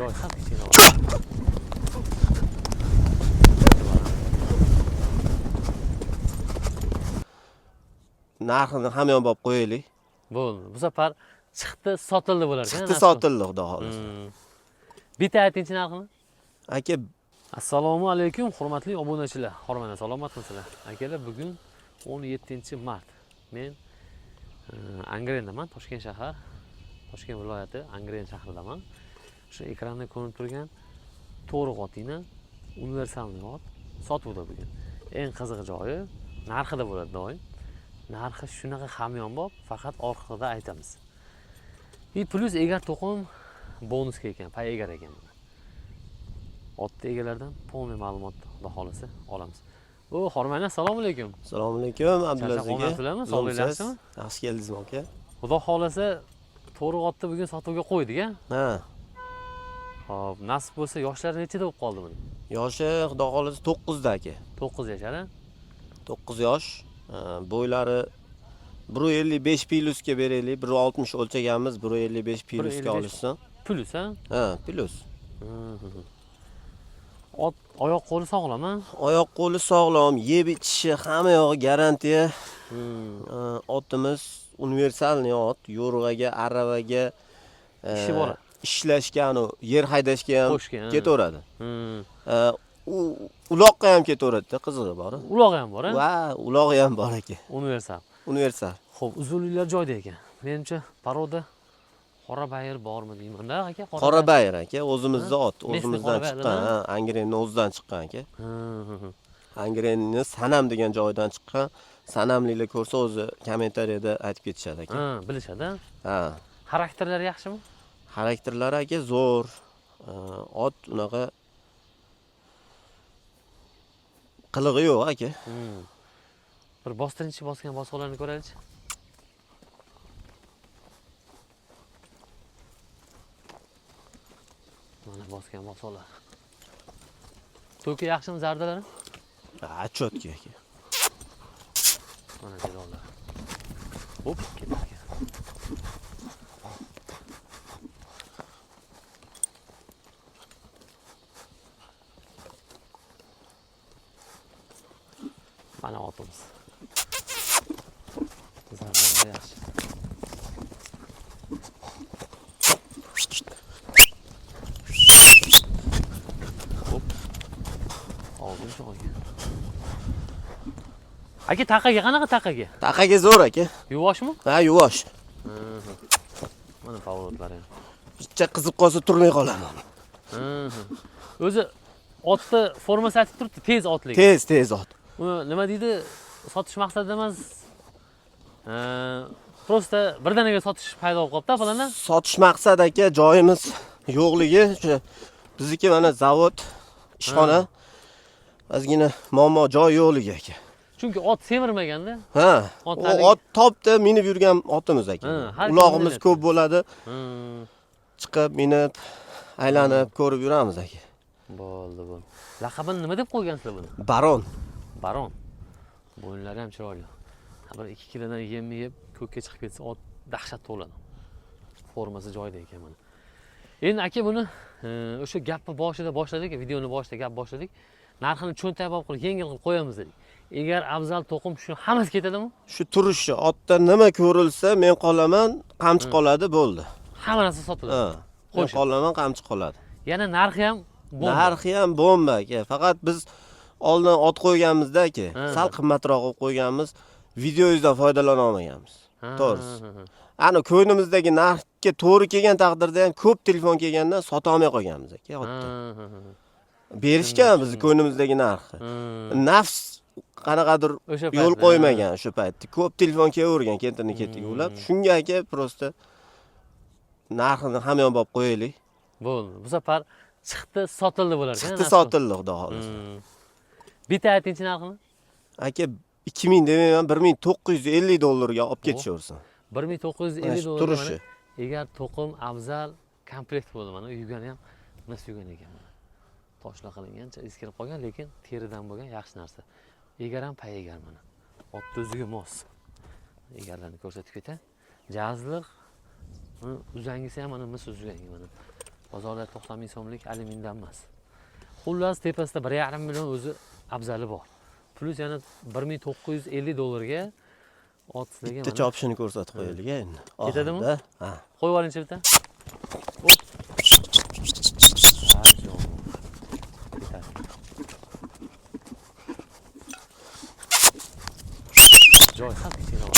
joy sal kichkina. Narxini hamyon bo'lib qo'yaylik. Bo'ldi. Bu safar chiqdi, sotildi bo'lar ekan. Chiqdi sotildi, xudo xolasa. Bitta aytingchi narxini. Aka, Assalomu alaykum, hurmatli obunachilar. Hormana salomatmisizlar? Akalar, bugun 17-mart. Men Angrendaman, Toshkent shahar. Toshkent viloyati Angren shahridaman. Shu ekranda ko'rinib turgan to'riq otingni universalniy ot sotuvda bugun. Eng qiziq joyi narxida bo'ladi doim. Narxi shunaqa hamyon bo'lib, faqat orqada aytamiz. Plus egar to'qim bonusga ekan, pay egar ekan. Otni egalaridan polniy ma'lumot xudo xolasa olamiz. Hormana, assalomu alaykum. Assalomu alaykum, Abdulaziz aka. Sog'lik yaxshimi? Yaxshi keldingizmi aka? Xudo xolasa to'riq otni bugun sotuvga qo'ydik-a? Ha. Xo'p, nasib bo'lsa yoshlar nechida bo'lib qoldi buni? Yoshi xudo xolasa 9 da aka. 9 yashar, ha? 9 yosh. Bo'ylari 1.55 plusga beraylik. 1.60 o'lchaganmiz, 1.55 plusga olishsin. Plus, ha? Ha, plus. Ot oyoq qo'li sog'lom, ha? Oyoq qo'li sog'lom, yeb ichishi hamma yog'i garantiya. Otimiz universalniy ot, yo'rg'aga, aravaga ishi bor. Ishlashgan, yer haydashga ham ketaveradi. U uloqqa ham ketaveradi-da, qizig'i bor. Ulog'i ham bor, ha? Va, ulog'i ham bor ekan. Universal. Universal. Xo'p, uzunliklar joyda ekan. Menimcha, paroda qora bayir bormi deyman-da, aka? Qora bayir aka, o'zimizning ot, o'zimizdan chiqqan, ha, Angrenning o'zidan chiqqan aka. Angrenning Sanam degan joydan chiqqan. Sanamliklar ko'rsa o'zi kommentariyada aytib ketishadi aka. Bilishadi. Ha. Xarakterlari yaxshimi? Xarakterlari aka zo'r. Ot unaqa qilig'i yo'q aka. Bir bostirchi bosgan bosqalarni ko'raylik. Mana bosgan bosqalar. To'ki yaxshimi zardalari? Ha, chotki aka. Mana jilolar. Hop, ketdi. Mana otimiz. Zarbalari yaxshi. Hop. Oldim joyga. Aka, taqaga qanaqa taqaga? Taqaga zo'r aka. Yuvoshmi? Ha, yuvosh. Mana favoritlari. Bitta qizib qolsa turmay qolaman. O'zi otni formasi aytib turibdi, tez otlik. Tez ot. Uni nima deydi? Sotish maqsadida emas. Prosta birdaniga sotish paydo bo'lib qopti, falanda. Sotish maqsad aka, joyimiz yo'qligi, o'sha bizniki mana zavod, ishxona. Ozgina muammo joy yo'qligi aka. Chunki ot semirmaganda. Ha. Ot topda minib yurgan otimiz aka. Ulog'imiz ko'p bo'ladi. Chiqib, minib, aylanib ko'rib yuramiz aka. Bo'ldi. Laqabini nima deb qo'ygansizlar buni? Baron. Baron. Bo'ynlari ham chiroyli. Bir 2 kilodan yeb ko'kka chiqib ketsa ot dahshat to'ladi. Formasi joyida ekan mana. Endi aka buni o'sha gapni boshida boshladik, videoni boshida gap boshladik. Narxini cho'ntak bo'lib qilib yengil qilib qo'yamiz dedik. Agar afzal to'qim shu hammasi ketadimi? Shu turishi, otda nima ko'rilsa men qolaman, qamchi qoladi, bo'ldi. Hamma narsa sotiladi. Ha. Men qolaman, qamchi qoladi. Yana narxi ham bomba. Narxi ham bomba aka. Faqat biz oldin ot qo'yganmizda aka, sal qimmatroq qilib qo'yganmiz. Videoyizdan foydalana olmaganmiz. To'g'risi. Ana ko'ynimizdagi narxga to'g'ri kelgan taqdirda ham ko'p telefon kelgandan sota olmay qolganmiz aka otni. Berishgan bizni ko'ynimizdagi narxi. Nafs qanaqadir yo'l qo'ymagan o'sha paytda. Ko'p telefon kelavergan, ketini-ketiga ulab. Shunga aka prosta narxini hamyon bo'lib qo'yaylik. Bo'ldi. Bu safar chiqdi, sotildi bo'lar ekan. Chiqdi, sotildi xudo xolasa. Bitta aytingchi narxini? Aka 2000 demayman, $1950 olib ketishaversin. 1950 dollar. Turishi. Egar to'qim afzal komplekt bo'ldi mana, yugani ham mis yugan ekan mana. Toshla qilingancha eskirib qolgan, lekin teridan bo'lgan yaxshi narsa. Egar ham pay egar mana. Otni o'ziga mos. Egarlarni ko'rsatib ketay. Jazliq uzangisi ham mana mis uzgan mana. Bozorda 90 ming so'mlik alyumindan emas. Xullas tepasida 1,5 million o'zi afzali bor. Plus yana 1950 dollarga otisiga Bitta chopishini ko'rsatib qo'yaylik endi. Ketadimi? Ha. Qo'yib oling bitta. Joy ham kichkina bor.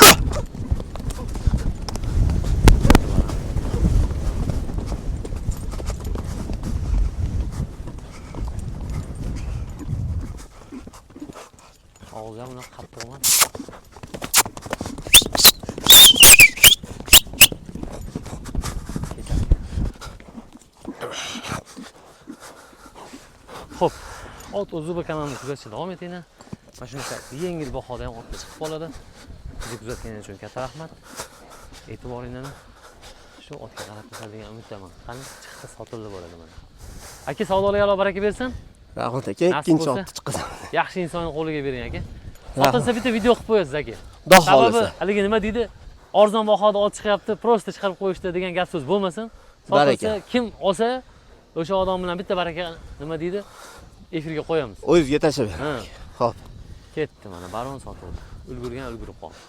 Og'zi ham unaqa qattiq emas. Xo'p, ot o'zi kanalni kuzatishda davom etinglar. Mana shunaqa yengil bahoda ham otni chiqib qoladi. Bizni kuzatganingiz uchun katta rahmat. E'tiboringizni shu otga qaratasiz degan umiddaman. Qani chiqdi sotildi bo'ladi mana. Aka, savdolarga baraka bersin. Rahmat aka, ikkinchi ot chiqadi. Yaxshi insonning qo'liga bering aka. Sotilsa bitta video qilib qo'yasiz aka. Xudo xolisa. Sababi haligi nima deydi? Arzon bahoda ot chiqyapti, prosta chiqarib qo'yishdi degan gap so'z bo'lmasin. Sotilsa kim olsa o'sha odam bilan bitta baraka nima deydi? Efirga qo'yamiz. O'zizga tashlab bering. Xo'p. Ketdi mana baron sotildi. Ulgurgan ulgurib qoldi.